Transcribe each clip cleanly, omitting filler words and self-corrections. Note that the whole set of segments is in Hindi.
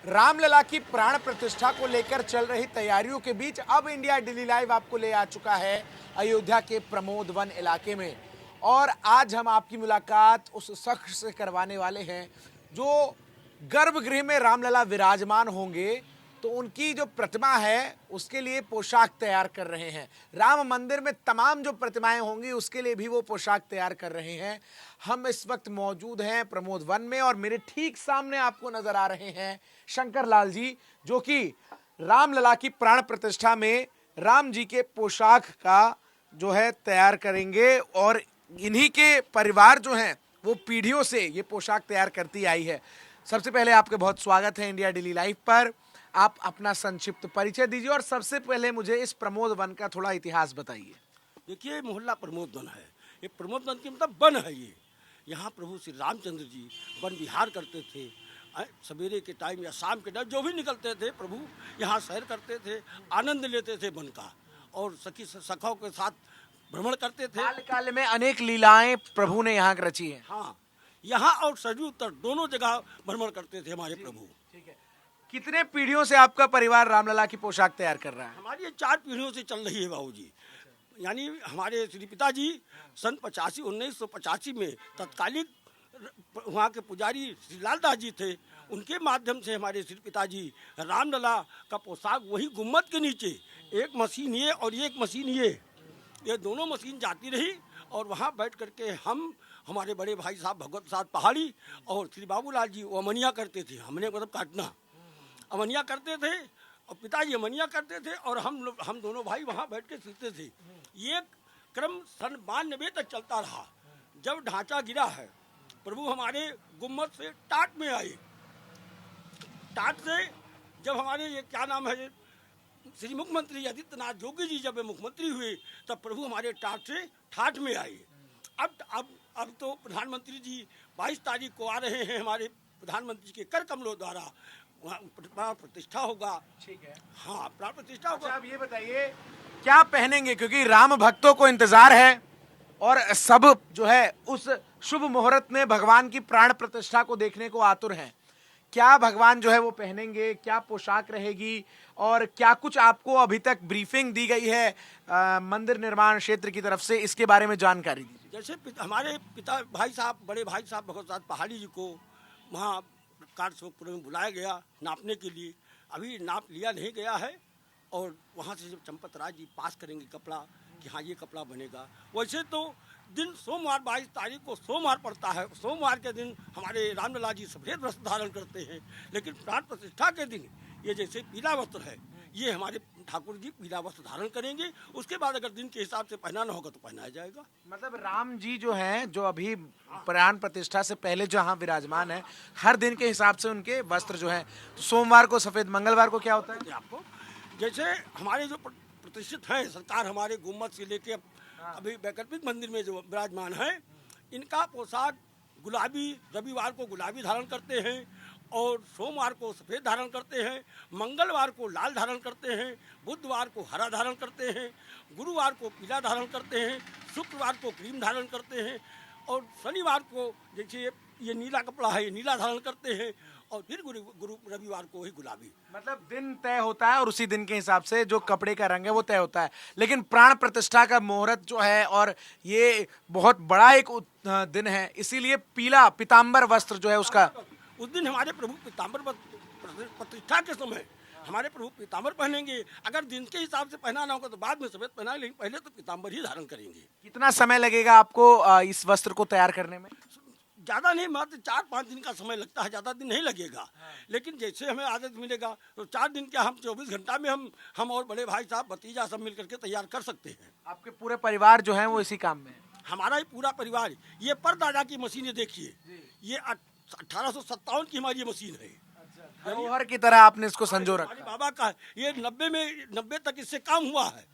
रामलला की प्राण प्रतिष्ठा को लेकर चल रही तैयारियों के बीच अब इंडिया डेली लाइव आपको ले आ चुका है अयोध्या के प्रमोद वन इलाके में। और आज हम आपकी मुलाकात उस शख्स से करवाने वाले हैं जो गर्भगृह में रामलला विराजमान होंगे, तो उनकी जो प्रतिमा है उसके लिए पोशाक तैयार कर रहे हैं। राम मंदिर में तमाम जो प्रतिमाएं होंगी उसके लिए भी वो पोशाक तैयार कर रहे हैं। हम इस वक्त मौजूद हैं प्रमोद वन में और मेरे ठीक सामने आपको नजर आ रहे हैं शंकर लाल जी, जो कि रामलला की प्राण प्रतिष्ठा में राम जी के पोशाक का जो है तैयार करेंगे। और इन्हीं के परिवार जो हैं वो पीढ़ियों से ये पोशाक तैयार करती आई है। सबसे पहले आपका बहुत स्वागत है इंडिया डेली लाइव पर। आप अपना संक्षिप्त परिचय दीजिए और सबसे पहले मुझे इस प्रमोद वन का थोड़ा इतिहास बताइए। देखिए, मोहल्ला प्रमोद वन है। ये प्रमोद वन के मतलब वन है। ये यहाँ प्रभु श्री रामचंद्र जी वन विहार करते थे। सवेरे के टाइम या शाम के टाइम जो भी निकलते थे प्रभु यहाँ सैर करते थे, आनंद लेते थे वन का, और सखी सखाओं के साथ भ्रमण करते थे। बालकाल में अनेक लीलाएं प्रभु ने यहाँ रची हैं। हाँ, यहाँ और सरयू उत्तर दोनों जगह भ्रमण करते थे हमारे प्रभु। ठीक है, कितने पीढ़ियों से आपका परिवार रामलला की पोशाक तैयार कर रहा है? हमारी ये 4 पीढ़ियों से चल रही है बाबूजी। यानी हमारे श्री पिताजी सन 1985 में तत्कालीन वहाँ के पुजारी श्री लालदास जी थे। उनके माध्यम से हमारे श्री पिताजी रामलला का पोशाक वही गुम्मत के नीचे एक मशीन ये और एक मशीन ये दोनों मशीन जाती रही, और वहाँ बैठ करके हम हमारे बड़े भाई साहब भगवत साहब पहाड़ी और श्री बाबूलाल जी वो अमनिया करते थे। हमने मतलब काटना अमनिया करते थे और पिताजी अमनिया करते थे, और हम दोनों भाई वहाँ बैठ के सीखते थे। ये क्रम सन 92 तक चलता रहा। जब ढांचा गिरा है, प्रभु हमारे गुम्मत से टाट में आए। टाट से जब हमारे ये क्या नाम है श्री मुख्यमंत्री आदित्यनाथ योगी जी जब मुख्यमंत्री हुए, तब प्रभु हमारे टाट से ठाठ में आए। अब तो प्रधानमंत्री जी 22 तारीख को आ रहे हैं। हमारे प्रधानमंत्री के कर कमलों द्वारा प्राण प्रतिष्ठा होगा। ठीक है, हाँ, प्राण प्रतिष्ठा होगा। अच्छा, आप ये बताइए क्या पहनेंगे, क्योंकि राम भक्तों को इंतजार है और सब जो है उस शुभ मुहूर्त में भगवान की प्राण प्रतिष्ठा को देखने को आतुर हैं। क्या भगवान जो है वो पहनेंगे, क्या पोशाक रहेगी, और क्या कुछ आपको अभी तक ब्रीफिंग दी गई है मंदिर निर्माण क्षेत्र की तरफ से, इसके बारे में जानकारी दीजिए। जैसे हमारे पिता भाई साहब बड़े भाई साहब भगवत साहब पहाड़ी जी को वहाँ कार्य में बुलाया गया नापने के लिए। अभी नाप लिया नहीं गया है, और वहाँ से जब चंपत राज जी पास करेंगे कपड़ा कि हाँ ये कपड़ा बनेगा। वैसे तो दिन सोमवार 22 तारीख को सोमवार पड़ता है। सोमवार के दिन हमारे रामलला जी सफेद वस्त्र धारण करते हैं, लेकिन प्राण प्रतिष्ठा के दिन ये जैसे पीला वस्त्र है, ये हमारे ठाकुर जी पीला वस्त्र धारण करेंगे। उसके बाद अगर दिन के हिसाब से पहनाना होगा तो पहनाया जाएगा। मतलब राम जी जो हैं, जो अभी प्राण प्रतिष्ठा से पहले जहाँ विराजमान है, हर दिन के हिसाब से उनके वस्त्र जो हैं, सोमवार को सफेद, मंगलवार को क्या होता है आपको? जैसे हमारे जो प्रतिष्ठित हैं सरकार, हमारे गुम्मत से लेके अभी वैकल्पिक मंदिर में जो विराजमान है, इनका पोशाक गुलाबी, रविवार को गुलाबी धारण करते हैं, और सोमवार को सफ़ेद धारण करते हैं, मंगलवार को लाल धारण करते हैं, बुधवार को हरा धारण करते हैं, गुरुवार को पीला धारण करते हैं, शुक्रवार को क्रीम धारण करते हैं, और शनिवार को जैसे ये नीला कपड़ा है ये नीला धारण करते हैं, और फिर गुरु रविवार को ही गुलाबी। मतलब दिन तय होता है और उसी दिन के हिसाब से जो कपड़े का रंग है वो तय होता है। लेकिन प्राण प्रतिष्ठा का मुहूर्त जो है, और ये बहुत बड़ा एक दिन है, इसीलिए पीला पीताम्बर वस्त्र जो है उसका उस दिन हमारे प्रभु पीताम्बर प्रतिष्ठा के समय हमारे प्रभु पीताम्बर पहनेंगे। अगर दिन के हिसाब से पहनाना होगा तो बाद में सफेद पहना, लेकिन पहले तो पीताम्बर ही धारण करेंगे। कितना समय लगेगा आपको इस वस्त्र को तैयार करने में? ज़्यादा नहीं, मात्र 4-5 दिन का समय लगता है, ज़्यादा दिन नहीं लगेगा। लेकिन जैसे हमें आदत मिलेगा तो 4 दिन क्या, हम 24 घंटा में हम और बड़े भाई साहब भतीजा सब मिल करके तैयार कर सकते हैं। आपके पूरे परिवार जो है वो इसी काम में है? हमारा ही पूरा परिवार। ये परदादा की मशीन देखिए, ये 1857 की हमारी मशीन है। धरोहर की तरह आपने इसको संजो रखा। बाबा का ये 90 तक इससे काम हुआ है।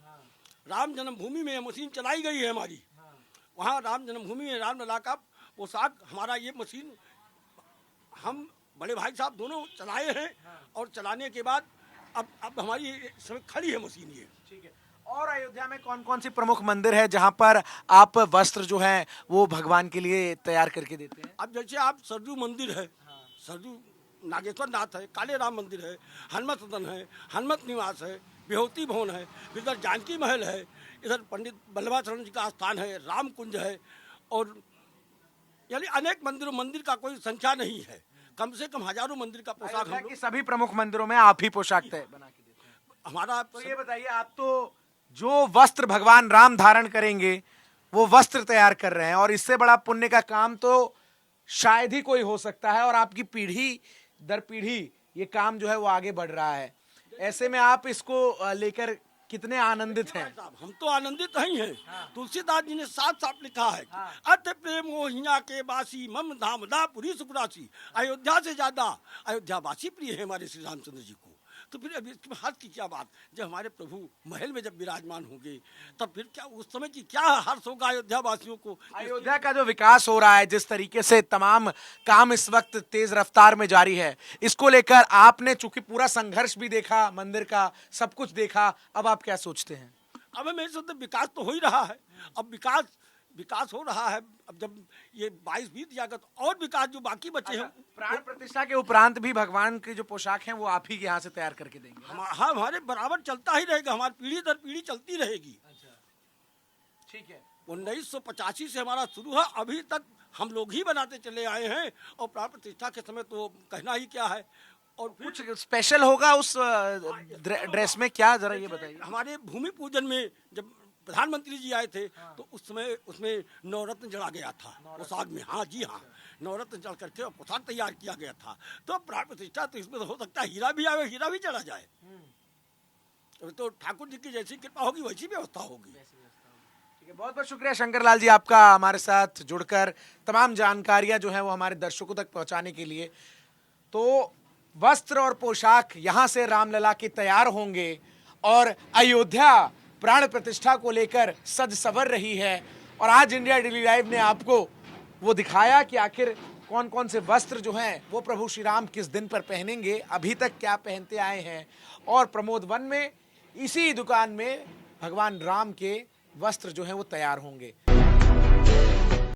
राम जन्मभूमि में मशीन चलाई गई है हमारी। वहाँ राम जन्मभूमि में रामलला का पोशाक हमारा ये मशीन हम बड़े भाई साहब दोनों चलाए हैं, और चलाने के बाद अब हमारी समय खड़ी है मशीन ये। ठीक है, और अयोध्या में कौन कौन सी प्रमुख मंदिर है जहाँ पर आप वस्त्र जो हैं वो भगवान के लिए तैयार करके देते हैं? अब जैसे आप सरजू मंदिर है, सरजू नागेश्वर नाथ है, काले राम मंदिर है, हनुमत सदन है, हनुमत निवास है, विभूति भवन है, इधर जानकी महल है, इधर पंडित बल्लभाचरण जी का स्थान है, राम कुंज है, और यानी अनेक मंदिर का कोई संख्या नहीं है। कम से कम हजारों मंदिर का पोशाक हम अयोध्या की लोग, सभी प्रमुख मंदिरों में आप ही पोशाक तय बना के देते हैं। हमारा तो ये बताइए, आप तो जो वस्त्र भगवान राम धारण करेंगे वो वस्त्र तैयार कर रहे हैं, और इससे बड़ा पुण्य का काम तो शायद ही कोई हो सकता है, और आपकी पीढ़ी दर पीढ़ी ये काम जो है वो आगे बढ़ रहा है। ऐसे में आप इसको लेकर कितने आनंदित हैं? साहब, हम तो आनंदित ही हैं। तुलसीदास जी ने साफ साफ लिखा है, अत प्रेम हिया के बासी मम धाम दा पुरी सुखरासी। अयोध्या से ज्यादा अयोध्यावासी प्रिय है हमारे श्री रामचंद्र जी को। तो फिर अभी इसमें हर्ष की क्या बात, जब हमारे प्रभु महल में जब विराजमान होंगे तब फिर क्या उस समय की क्या हर्ष होगा अयोध्या वासियों को। अयोध्या का जो विकास हो रहा है, जिस तरीके से तमाम काम इस वक्त तेज रफ्तार में जारी है, इसको लेकर आपने चूंकि पूरा संघर्ष भी देखा, मंदिर का सब कुछ देखा, अब आप क्या सोचते हैं? अब मैं सोचता विकास तो हो ही रहा है, अब विकास हो रहा है। अब जब ये 22 बीत जाएगा तो और विकास जो बाकी बचे हैं। प्राण प्रतिष्ठा के उपरांत भी भगवान के जो पोशाक हैं वो आप ही के यहाँ से तैयार करके देंगे? हाँ, हमारे बराबर चलता ही रहेगा, हमारी पीढ़ी दर पीढ़ी चलती रहेगी। ठीक है। 1985 से हमारा शुरू है, अभी तक हम लोग ही बनाते चले आए हैं, और प्राण प्रतिष्ठा के समय तो कहना ही क्या है। और कुछ स्पेशल होगा उस ड्रेस में, क्या जरा ये बताइए। हमारे भूमि पूजन में जब प्रधानमंत्री जी आए थे तो उस समय उसमें नवरत्न जड़ा गया था पोशाक में। हाँ जी हाँ, नवरत्न जड़ करके और पोशाक तैयार किया गया था। तो प्राण प्रतिष्ठा तो इसमें तो हो सकता है हीरा भी आवे, हीरा भी चढ़ा जाए। तो ठाकुर जी की जैसी कृपा होगी वैसी व्यवस्था होगी। ठीक है, बहुत बहुत शुक्रिया शंकर लाल जी आपका हमारे साथ जुड़कर तमाम जानकारियां जो है वो हमारे दर्शकों तक पहुंचाने के लिए। तो वस्त्र और पोशाक यहां से रामलला के तैयार होंगे, और अयोध्या प्राण प्रतिष्ठा को लेकर सज सवर रही है। और आज इंडिया डेली लाइव ने आपको वो दिखाया कि आखिर कौन कौन से वस्त्र जो हैं वो प्रभु श्री राम किस दिन पर पहनेंगे, अभी तक क्या पहनते आए हैं, और प्रमोद वन में इसी दुकान में भगवान राम के वस्त्र जो हैं वो तैयार होंगे।